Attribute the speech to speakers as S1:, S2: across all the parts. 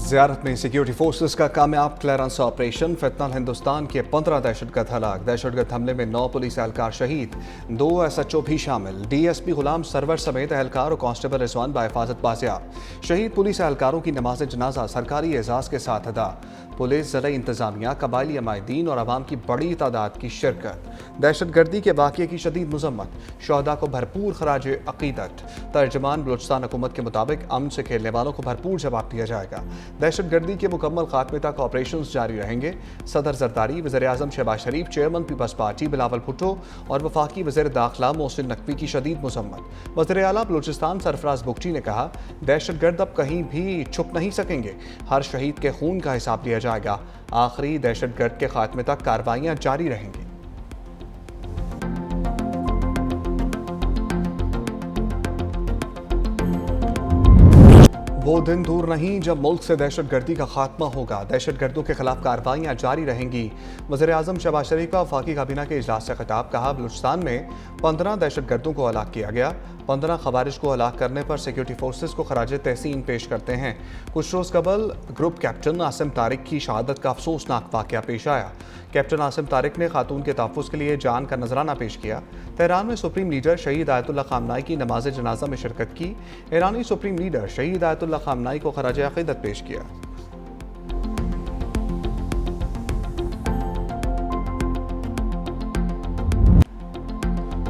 S1: ज़ियारत में security forces का कामयाब क्लियरेंस ऑपरेशन। फितनल हिंदुस्तान के 15 दहशतगर्द हलाक। दहशतगर्द हमले में 9 पुलिस एहलकार शहीद, 2 SHO भी शामिल। DSP गुलाम सरवर समेत एहलकार और कांस्टेबल रिजवान बाहिफाजत बाजियाब। शहीद पुलिस एहलकारों की नमाज जनाजा सरकारी एजाज़ के साथ अदा। पुलिस, ज़िला इंतजामिया, कबायली अमायदीन और आवाम की बड़ी तादाद की शिरकत। दहशतगर्दी के वाक़ये की शदीद मज़म्मत, शहदा को भरपूर खराज अक़ीदत। तर्जमान बलूचिस्तान हुकूमत के मुताबिक अमन से खेलने वालों को भरपूर जवाब दिया जाएगा। दहशतगर्दी के मुकम्मल खात्मे तक ऑपरेशन जारी रहेंगे। सदर जरदारी, वज़ीर-ए-आज़म Shahbaz Sharif, chairman Peoples Party Bilawal Bhutto और वफाकी वज़ीर दाखिला मोहसिन नकवी की शदीद मज़म्मत। वज़ीर आला बलूचिस्तान सरफराज बुगटी ने कहा, दहशतगर्द अब कहीं भी छुप नहीं सकेंगे। हर शहीद के खून का हिसाब लिया जाएगा। आखिरी दहशतगर्द के खात्मे तक कार्रवाइयां जारी रहेंगी। वो दिन दूर नहीं जब मुल्क से दहशतगर्दी का खात्मा होगा। दहशतगर्दों के खिलाफ कार्रवाइयां जारी रहेंगी। वज़ीर-ए-आज़म शहबाज शरीफ का वफाकी काबीना के इजलास से खिताब। कहा, बलूचिस्तान में 15 दहशतगर्दों को हलाक किया गया। 15 खवारिज को हलाक करने पर सिक्योरिटी फोर्सेस को खराज तहसीन पेश करते हैं। कुछ रोज़ कबल ग्रुप कैप्टन आसिम तारिक की शहादत का अफसोसनाक वाक़या पेश आया। कैप्टन आसिम तारिक ने खातून के तहफ़्फ़ुज़ के लिए जान का नजराना पेश किया। तेहरान में सुप्रीम लीडर शहीद आयतुल्लाह ख़ामनाई की नमाज जनाजा में शिरकत की। ईरानी सुप्रीम लीडर शहीद आयतुल्लाह ख़ामनाई को खराज अक़ीदत पेश किया।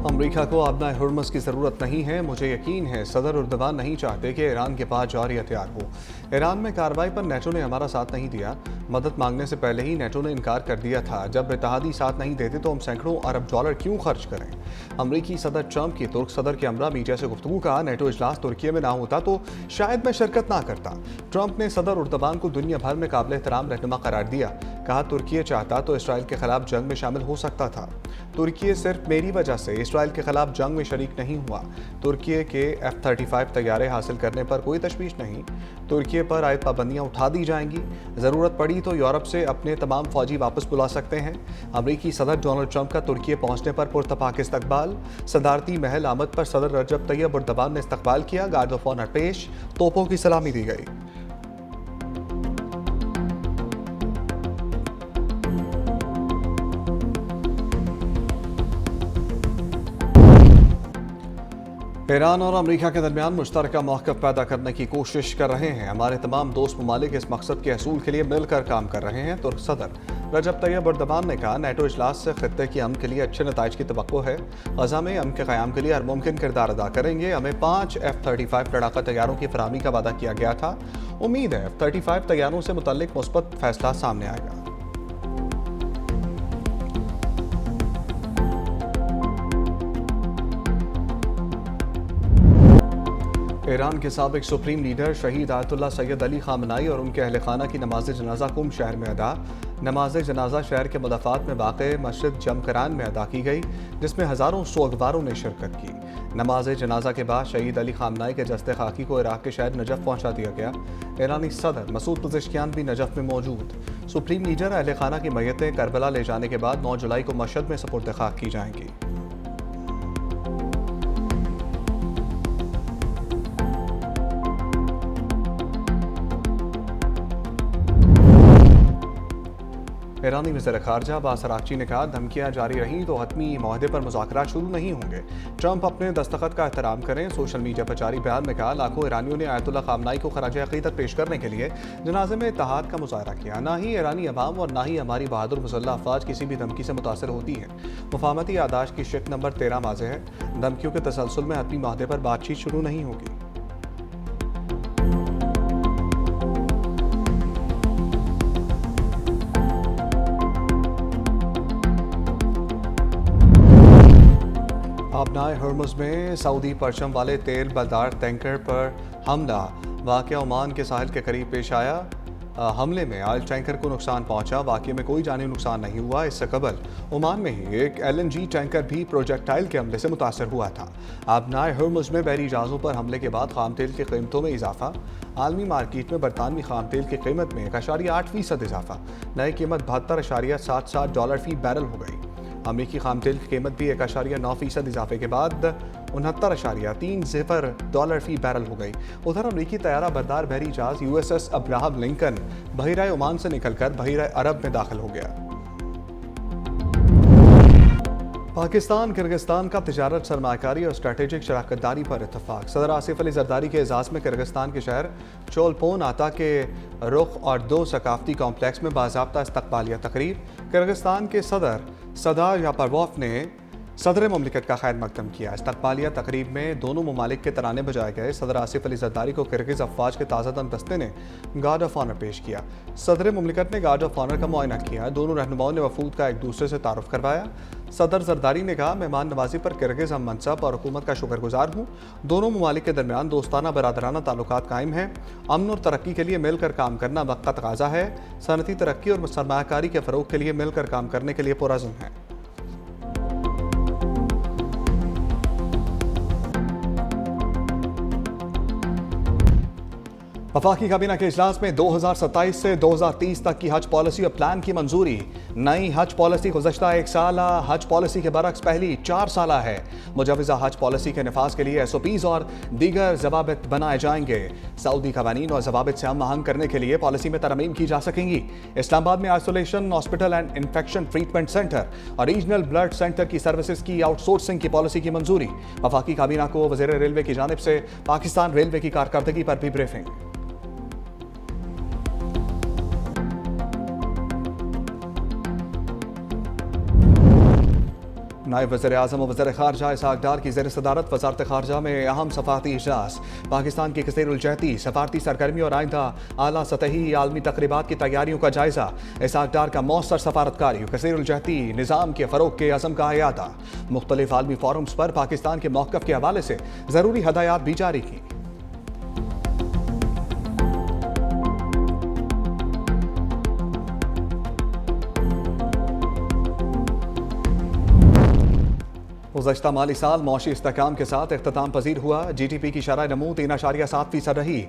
S1: अमरीका को आबना हुर्मुज़ की ज़रूरत नहीं है। मुझे यकीन है सदर उर्दवान नहीं चाहते कि ईरान के पास जौहरी हथियार हो। ईरान में कार्रवाई पर नेटो ने हमारा साथ नहीं दिया। मदद मांगने से पहले ही नेटो ने इनकार कर दिया था। जब इत्तेहादी साथ नहीं देते तो हम सैकड़ों अरब डॉलर क्यों खर्च करें। अमरीकी सदर ट्रंप की तुर्क सदर के हमरा मीडिया से गुफ्तगू। कहा, नेटो इजलास तुर्की में ना होता तो शायद मैं शिरकत ना करता। ट्रंप ने सदर उर्दवान को दुनिया भर में काबिल एहतराम रहनुमा करार दिया। कहा, तुर्की चाहता तो इसराइल के खिलाफ जंग में शामिल हो सकता था। तुर्की सिर्फ मेरी वजह से इसराइल के खिलाफ जंग में शरीक नहीं हुआ। तुर्की के F-35 तैयारे हासिल करने पर कोई तशवीश नहीं। तुर्की पर आयद पाबंदियां उठा दी जाएंगी। ज़रूरत पड़ी तो यूरोप से अपने तमाम फौजी वापस बुला सकते हैं। अमरीकी सदर डोनाल्ड ट्रंप का तुर्की पहुंचने पर पुरतपाक इस्तकबाल। सदारती महल आमद पर सदर रजब तैयब एर्दोगान ने इस्तकबाल किया। गार्ड ऑफ ऑनर पेश, तोपों की सलामी दी गई। ईरान और अमेरिका के दरमियान मुश्तरका मौक़िफ़ पैदा करने की कोशिश कर रहे हैं। हमारे तमाम दोस्त ममालिक इस मकसद के हसूल के लिए मिलकर काम कर रहे हैं। तुर्क सदर रजब तैयब एर्दोगान ने कहा, नेटो इजलास से खित्ते की अमन के लिए अच्छे नताइज की तवक्को है। गज़ा में अमन के क़याम के लिए हर मुमकिन किरदार अदा करेंगे। हमें 5 F-35 लड़ाका तैयारों की फराहमी का वादा किया गया था। उम्मीद है F-35 तैयारों से मुतल्लिक मुस्बत फैसला सामने आएगा। ईरान के साबिक सुप्रीम लीडर शहीद आयतुल्लाह सैयद अली ख़ामनाई और उनके अहल खाना की नमाज जनाजा कुम शहर में अदा। नमाज जनाजा शहर के मुदाफ़ात में वाक़े मस्जिद जमकरान में अदा की गई, जिसमें हज़ारों सोगवारों ने शिरकत की। नमाज जनाजा के बाद शहीद अली ख़ामनाई के जस्ते खाकी को इराक़ के शहर नजफ़ पहुँचा दिया गया। ईरानी सदर मसूद पज़ेश्कियान भी नजफ़ में मौजूद। सुप्रीम लीडर अहल खाना की मैयतें करबला ले जाने के बाद 9 जुलाई को मशहद में सपुर्द खाक की जाएंगी। ईरानी वज़ीर ख़ारजा अब्बास अराग़ची ने कहा, धमकियां जारी रहीं तो हतमी माहदे पर मुज़ाकरात शुरू नहीं होंगे। ट्रंप अपने दस्तखत का एहतराम करें। सोशल मीडिया पर जारी बयान में कहा, लाखों ईरानियों ने आयतुल्लाह ख़ामनाई को खराज अक़ीदत पेश करने के लिए जनाजे में इत्तेहाद का मुज़ाहरा किया। ना ही ईरानी अवाम और ना ही हमारी बहादुर मुसल्लह अफ़वाज किसी भी धमकी से मुतासर होती है। मुफ़ाहमती यादाश्त की शिक नंबर 13 वाज़ेह है। धमकियों के तसलसल में हतमी माहदे पर बातचीत शुरू नहीं होगी। आबनाए हुर्मुज़ में सऊदी परचम वाले तेल बलदार टैंकर पर हमला। वाक़या ओमान के साहिल के करीब पेश आया। हमले में ऑयल टैंकर को नुकसान पहुंचा। वाक़ये में कोई जानी नुकसान नहीं हुआ। इससे कबल ओमान में ही एक LNG टैंकर भी प्रोजेक्टाइल के हमले से मुतासर हुआ था। आबनाए हुर्मुज़ में बहरी जहाज़ों पर हमले के बाद खाम तेल की कीमतों में इजाफा। आलमी मार्केट में बरतानवी खाम तेल की कीमत में 1.8% इजाफा। नई कीमत $72.77 फ़ी बैरल हो गई। अमरीकी खाम तेल की कीमत भी 1.9% इजाफे के बाद $69.30 फी बैरल हो गई। उधर अमरीकी तैयारा बरदार बहरी जहाज USS अब्राहम लिंकन बहरीराए ओमान से निकलकर बहरीराए अरब में दाखिल हो गया। पाकिस्तान किर्गिस्तान का तिजारत, सरमाकारी और स्ट्रेटेजिक शराकतदारी पर इत्तफाक। सदर आसिफ अली जरदारी के एजाज़ में किर्गिस्तान के शहर चोलपोन आता के रुख और 2 सकाफती कॉम्प्लेक्स में बाज़ाब्ता इस्तकबालिया तकरीब। किर्गिस्तान के सदर सदार यापरवॉफ ने सदर ममलिकत का खैर मकदम किया। इस्तकबालिया तकरीब में दोनों ममालिक के तराने बजाए गए। सदर आसिफ अली जरदारी को किर्गिज़ अफवाज के ताज़ादम दस्ते ने गार्ड ऑफ ऑनर पेश किया। सदर ममलिकत ने गार्ड ऑफ ऑनर का मुआयना किया। दोनों रहनुमाओं ने वफूद का एक दूसरे से तारुफ करवाया। सदर जरदारी ने कहा, मेहमान नवाजी पर किर्गिज़ हम मनसब और हुकूमत का शुक्रगुजार हूँ। दोनों ममालिक के दरमियान दोस्ताना बरादराना ताल्लुकात कायम हैं। अमन और तरक्की के लिए मिलकर काम करना वक्त का तकाज़ा है। सनती तरक्की और सरमायाकारी के फ़रोग के लिए मिलकर काम करने के लिए पुरज़्म है। वफाकी काबीना के इजलास में 2027 से 2030 तक की हज पॉलिसी और प्लान की मंजूरी। नई हज पॉलिसी गुज़श्ता 1 साल हज पॉलिसी के बरक्स पहली 4 साल है। मुजवज़ा हज पॉलिसी के नफाज के लिए SOPs और दीगर जवाबित बनाए जाएंगे। सऊदी कवानीन और जवाबित से हम आहंग करने के लिए पॉलिसी में तरमीम की जा सकेंगी। इस्लामाबाद में isolation hospital and infection treatment centre और रीजनल ब्लड सेंटर की सर्विसेज की आउटसोर्सिंग की पॉलिसी की मंजूरी। वफाकी काबीना को वज़ीर रेलवे की जानिब से पाकिस्तान रेलवे की कारकर्दगी पर भी ब्रीफिंग। नायब वज़ीर-ए-आज़म और वज़ीर ख़ारजा इसहाक़ डार की ज़ेर सदारत वज़ारत ख़ारजा में अहम सफ़ारती इजलास। पाकिस्तान की कसीरुल-जहती सफ़ारती सरगर्मी और आइंदा आला सतही आलमी तक़रीबात की तैयारियों का जायज़ा। इसहाक़ डार का मौसर सफ़ारतकारी कसीरुल-जहती निज़ाम के फ़रोग़ के अज़म का अयादा। मुख्तलिफ़ आलमी फ़ोरम्स पर पाकिस्तान के मौक़िफ़ के हवाले से ज़रूरी हदायत भी जारी की। गुज़श्ता माली साल मौशी इस्तेहकाम के साथ इख्तिताम पजीर हुआ। GDP की शरह नमू 3.7% रही।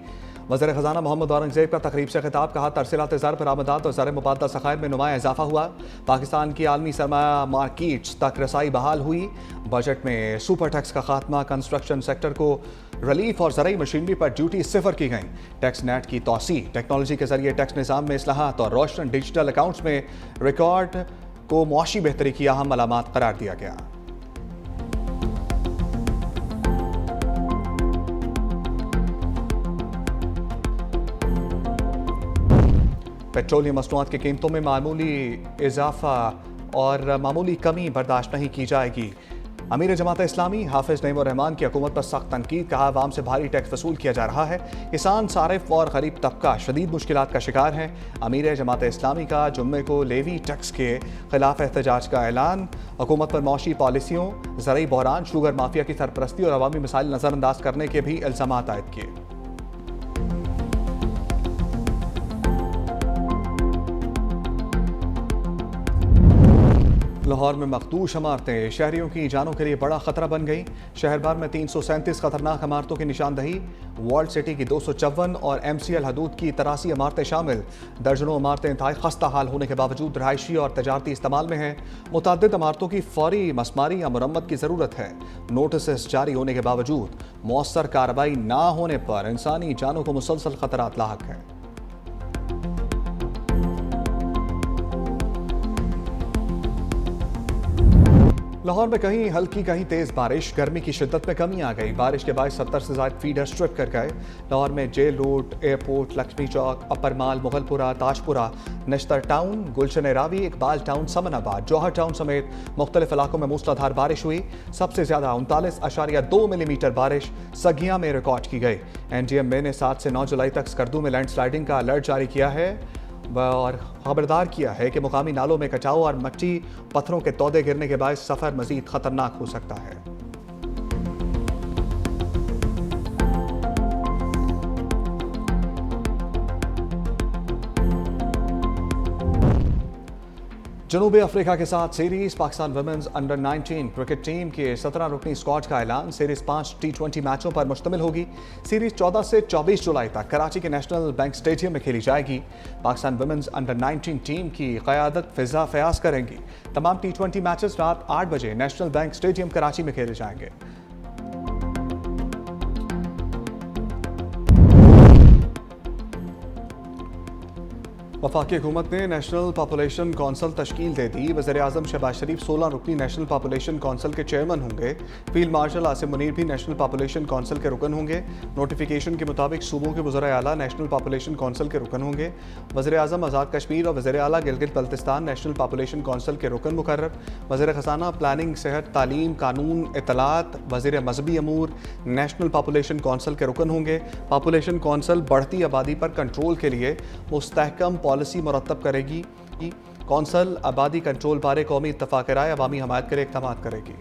S1: वज़ीर ख़ज़ाना मोहम्मद औरंगज़ेब का तकरीब से खिताब, कहा तरसीलात ज़र बरामदात और ज़र मुबादला ज़ख़ायर में नुमाया इजाफा हुआ। पाकिस्तान की आलमी सरमाया मार्केट्स तक रसाई बहाल हुई। बजट में सुपर टैक्स का खात्मा, कंस्ट्रक्शन सेक्टर को रिलीफ और ज़रूरी मशीनरी पर ड्यूटी सिफर की गई। टैक्स नेट की तोसी, टेक्नोलॉजी के जरिए टैक्स निज़ाम में इस्लाहात और रोशन डिजिटल अकाउंट्स में रिकॉर्ड को मुआशी बेहतरी की अहम अलामात करार दिया गया। पेट्रोलियम मसनूआत की कीमतों में मामूली इजाफा और मामूली कमी बर्दाश्त नहीं की जाएगी। अमीर जमात इस्लामी हाफिज नईम रहमान की हुकूमत पर सख्त तनकीद, कहा आवाम से भारी टैक्स वसूल किया जा रहा है। किसान, सारिफ और गरीब तबका शदीद मुश्किलात का शिकार हैं। अमीर जमात इस्लामी का जुम्मे को लेवी टैक्स के खिलाफ एहतजाज का ऐलान। हुकूमत पर मौशी पॉलिसियों, ज़रूरी बहरान, शुगर माफिया की सरपरस्ती और अवामी मसाइल नज़रअंदाज करने के भी इल्ज़ामात आयद किए। लाहौर में मखदूश इमारतें शहरियों की जानों के लिए बड़ा खतरा बन गई। शहर भर में 337 खतरनाक इमारतों की निशानदही। वर्ल्ड सिटी की 254 और MCL हदूद की 83 इमारतें शामिल। दर्जनों इमारतें इंतहाई खस्ता हाल होने के बावजूद रहायशी और तजारती इस्तेमाल में हैं। मुतअद्दिद इमारतों की फौरी मसमारी या मुरम्मत की ज़रूरत है। नोटिस जारी होने के बावजूद मौसर कार्रवाई ना होने पर इंसानी जानों को मुसलसल खतरात लाहक है। लाहौर में कहीं हल्की कहीं तेज बारिश, गर्मी की शिद्दत में कमी आ गई। बारिश के बाद 70 से ज़ायद फीडर स्ट्रिप कर गए। लाहौर में जेल रोड, एयरपोर्ट, लक्ष्मी चौक, अपर माल, मुगलपुरा, ताजपुरा, नश्तर टाउन, गुलशन रावी, इकबाल टाउन, समनाबाद, जौहर टाउन समेत मुख्तलिफ इलाकों में मूसलाधार बारिश हुई। सबसे ज़्यादा 39.2 मिलीमीटर बारिश सगिया में रिकॉर्ड की गई। NGM ने 7 से 9 जुलाई तक स्कर्दू में लैंडस्लाइडिंग का अलर्ट जारी किया है और खबरदार किया है कि मुकामी नालों में कटाव और मिट्टी पत्थरों के तौदे गिरने के बाद सफ़र मज़ीद ख़तरनाक हो सकता है। जनूबी अफ्रीका के साथ series. Pakistan women's under 19 cricket team के 17 रुकनी स्क्वाड का ऐलान। सीरीज 5 T20 मैचों पर मुश्तमिल होगी। सीरीज 14 से 24 जुलाई तक कराची के नेशनल बैंक स्टेडियम में खेली जाएगी। पाकिस्तान वुमेन्स अंडर 19 टीम की क़यादत फिजा फयाज करेंगी। तमाम T20 मैचेस रात 8 बजे नेशनल बैंक स्टेडियम कराची में खेले जाएंगे। वफाकी हुकूमत ने नेशनल पॉपुलेशन कौंसल तश्कील दे दी। वज़ीर-ए-आज़म शहबाज शरीफ 16 रुकनी नेशनल पॉपुलेशन कौंसल के चेयरमैन होंगे। फील्ड मार्शल आसिम मुनीर भी नेशनल पॉपुलेशन कौंसल के रुकन होंगे। नोटिफिकेशन के मुताबिक सूबों के वज़राए आला नेशनल पॉपुलेशन कौंसल के रुकन होंगे। वज़ीर-ए-आज़म आज़ाद कश्मीर और वज़ीर आला Gilgit Baltistan national population council के रुकन मुकर्रर। वज़ीर ख़ज़ाना प्लानिंग, सेहत, तालीम, कानून, इत्तलात, वज़ीर मजहबी अमूर नेशनल पॉपुलेशन कौंसल के रुकन होंगे। पॉपुलेशन कौंसल बढ़ती आबादी पर कंट्रोल के लिए मुस्तहकम पॉलिसी मुरतब करेगी। कौंसल आबादी कंट्रोल बारे कौमी इत्तफ़ाक़ राय अवामी हमायत के लिए इक़दामात करेगी।